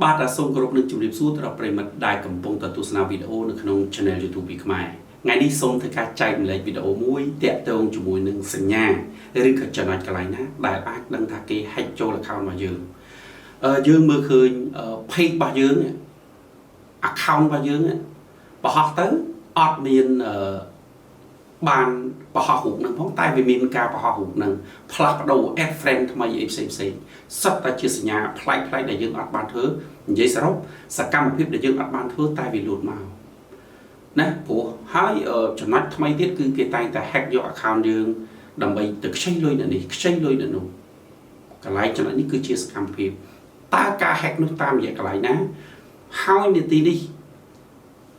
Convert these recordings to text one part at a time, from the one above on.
បាទសូមគោរពនឹងជម្រាបសួរទៅដល់ប្រិយមិត្តដែលកំពុងទស្សនាវីដេអូនៅក្នុង Channel YouTube ពីខ្មែរថ្ងៃនេះសូមធ្វើការចែកម្លែកវីដេអូមួយទាក់ទងជាមួយនឹងសញ្ញាឬក៏ចំណុចកន្លែងណាដែលអាចដឹងថាគេ hack ចូល account របស់យើងយើងមើលឃើញ page របស់យើង account របស់យើងបោះទៅអត់មានបានបោះរូបនឹងផងតែវាមានការបោះរូបនឹងផ្លាស់ប្ដូរ add friend ថ្មីអីផ្សេងសិតតែជាសញ្ញាប្លែកៗដែលយើងអត់បានធ្វើនិយាយសរុបសកម្មភាពដែលយើងអត់បានធ្វើតែវាលូតមកណាព្រោះហើយចំណុចថ្មីទៀតគឺគេតែងតែ hack យក account យើងដើម្បីទៅខ្ចីលុយនៅនេះខ្ចីលុយនៅនោះកន្លែងចំណុចនេះគឺជាសកម្មភាពតើការ hack នោះតាមរយៈកន្លែងណាហើយនាទីនេះ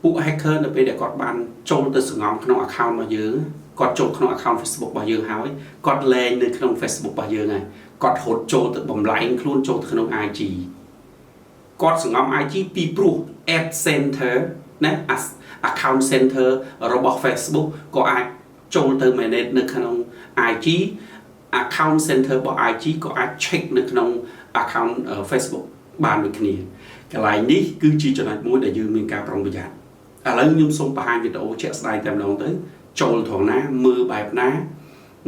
ពួក hacker នៅពេលដែលគាត់បានចូលទៅសង្ងំក្នុង account របស់យើងគាត់ចូលក្នុង account Facebook របស់យើងហើយគាត់លែងនៅក្នុង Facebook របស់យើងហើយគាត់រត់ចូលទៅបំលែងខ្លួនចូលទៅក្នុង IG គាត់សង្ងំ IG ពីព្រោះ ad center ណា account center របស់ Facebook ក៏អាចចូលទៅ manage នៅក្នុង IG account center របស់ IG ក៏អាច check នៅក្នុង account Facebook បានដូចគ្នាកន្លែងនេះគឺជាចំណុចមួយដែលយើងមានការប្រុងប្រយ័ត្នឥឡូវខ្ញុំសូមបង្ហាញវីដេអូជាក់ស្ដែងតែម្ដងទៅចូលត្រង់ណាមើលបែបណា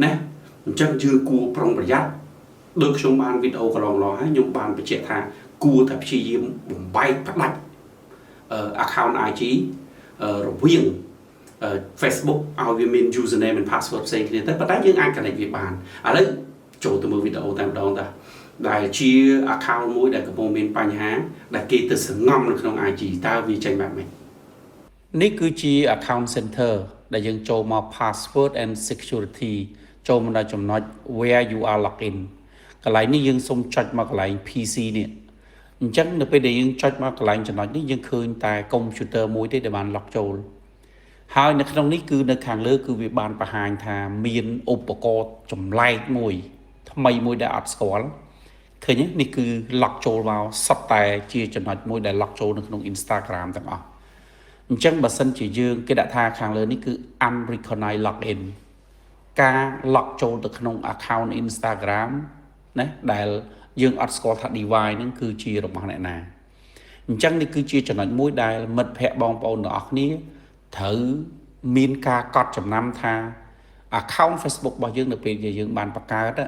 ណាអញ្ចឹងយើងគួរប្រុងប្រយ័ត្នដូចខ្ញុំបានវីដេអូកន្លងហើយខ្ញុំបានបញ្ជាក់ថាគួរតែព្យាយាមបំបែកផ្ដាច់account IG រវាងFacebook ឲ្យវាមាន username and password ផ្សេងគ្នាទៅប៉ុន្តែយើងអាច connect វាបានឥឡូវចូលទៅមើលវីដេអូតែម្ដងតាដែលជា account មួយដែលកំពុងមានបញ្ហាដែលគេទៅសង្ងំនៅក្នុង IG តើវាចេញបែបម៉េចនេះគឺជា account center ដែលយើងចូលមក password and security ចូលមកដល់ចំណុច where you are logged in កន្លែងនេះយើងសូមចុចមកកន្លែង PC នេះអញ្ចឹងនៅពេលដែលយើងចុចមកកន្លែងចំណុចនេះយើងឃើញតែ computer មួយទេដែលបាន log ចូលហើយនៅក្នុងនេះគឺនៅខាងលើគឺវាបានបង្ហាញថាមានឧបករណ៍ចម្លែកមួយថ្មីមួយដែលអត់ស្គាល់ឃើញនេះគឺ log ចូលមកសុទ្ធតែជាចំណុចមួយដែល log ចូលនៅក្នុង Instagram ទាំងអស់អញ្ចឹងបើសិនជាយើងគេដាក់ថាខាងលើនេះគឺ unrecognized login ការ log ចូលទៅក្នុង account Instagram ណាដែលយើងអត់ស្គាល់ថា device ហ្នឹងគឺជារបស់អ្នកណាអញ្ចឹងនេះគឺជាចំណុចមួយដែលមិត្តភ័ក្តិបងប្អូនទាំងអស់គ្នាត្រូវមានការកត់ចំណាំថា account Facebook របស់យើងនៅពេលដែលយើងបានបង្កើត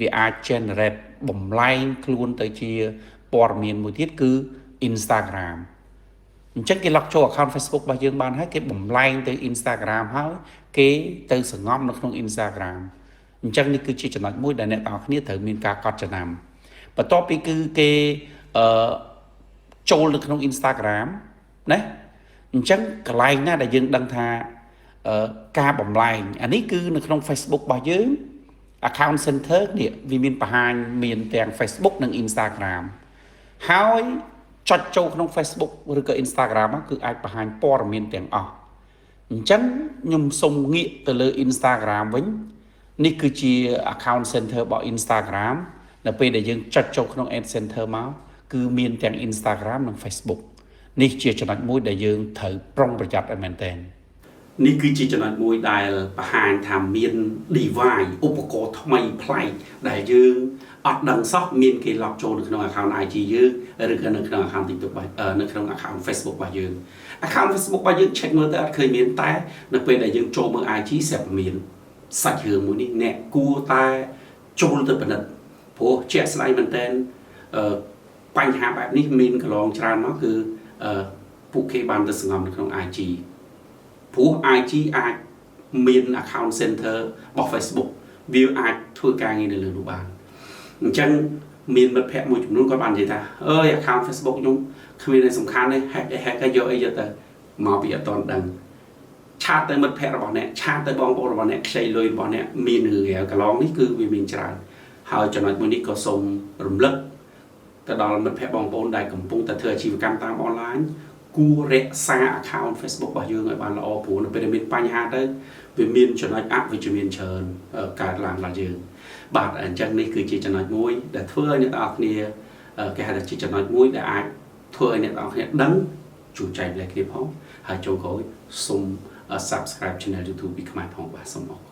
វាអាច generate បំលែងខ្លួនទៅជាព័ត៌មានមួយទៀតគឺ Instagram អញ្ចឹងគេ log ចូល account Facebook របស់យើងបានហើយគេបំលែងទៅ Instagram ហើយគេទៅសង្ងំនៅក្នុង Instagram អញ្ចឹងនេះគឺជាចំណុចមួយដែលអ្នកទាំងអស់គ្នាត្រូវមានការកត់ចំណាំបន្ទាប់ពីគឺគេចូលនៅក្នុង Instagram ណាអញ្ចឹងកន្លែងណាដែលយើងដឹងថាការបំលែងអានេះគឺនៅក្នុង Facebook របស់យើង account center នេះវាមានបង្ហាញមានទាំង Facebook និង Instagram ហើយចុចចូលក្នុង Facebook ឬក៏ Instagram គឺអាចបង្ហាញព័ត៌មានទាំងអស់អញ្ចឹងខ្ញុំសូមងាកទៅលើ Instagram វិញនេះគឺជា account center របស់ Instagram នៅពេលដែលយើងចុចចូលក្នុង Ad Center មកគឺមានទាំង Instagram និង Facebook នេះជាចំណុចមួយដែលយើងត្រូវប្រុងប្រយ័ត្នឲ្យមែនទែននេះគឺជាចំណុចមួយដែលបង្ហាញថាមាន device ឧបករណ៍ថ្មីប្លែកដែលយើងអត់ដឹងសោះមានគេ log ចូលនៅក្នុង account IG យើងឬក៏នៅក្នុង account TikTok នៅក្នុង account Facebook របស់យើង account Facebook របស់យើង check មើលទៅអត់ឃើញមានតែនៅពេលដែលយើងចូលមើល IG ស្រាប់មានសាច់រឿងមួយនេះអ្នកគួរតែចូលទៅពិនិត្យព្រោះជាក់ស្ដែងមែនតើបញ្ហាបែបនេះមានកន្លងច្រើនមកគឺពួកគេបានទៅសង្ងំនៅក្នុង IG ព្រោះ IG អាចមាន account center របស់ Facebook វាអាចធ្វើការងារនៅលើនោះបានអញ្ចឹងមានមិត្តភ័ក្តិមួយចំនួនគាត់បាននិយាយថាអើយ account Facebook ខ្ញុំគ្មានអីសំខាន់ទេ hack យកអីយកទៅមកពីអត់ទាន់ដឹងឆាតទៅមិត្តភ័ក្តិរបស់អ្នកឆាតទៅបងប្អូនរបស់អ្នកខ្ចីលុយរបស់អ្នកមានរឿងរាវកន្លងនេះគឺវាមានច្រើនហើយចំណុចមួយនេះក៏សូមរំលឹកទៅដល់មិត្តភ័ក្តិបងប្អូនដែលកំពុងតែធ្វើអាជីវកម្មតាមអនឡាញគួររក្សា account Facebook របស់យើងឲ្យបានល្អព្រោះនៅពេលដែលមានបញ្ហាទៅវាមានចំណុចអវិជ្ជមានច្រើនកើតឡើងដល់យើងបាទអញ្ចឹងនេះគឺជាចំណុចមួយដែលធ្វើឲ្យអ្នកទាំងអស់គ្នាគេហៅថាជាចំណុចមួយដែលអាចធ្វើឲ្យអ្នកទាំងអស់គ្នាដឹងជួយចែកលេខគ្នាផងហើយចូលក្រោយសូម subscribe channel YouTube ពីខ្មែរផងបាទសូមអរគុណ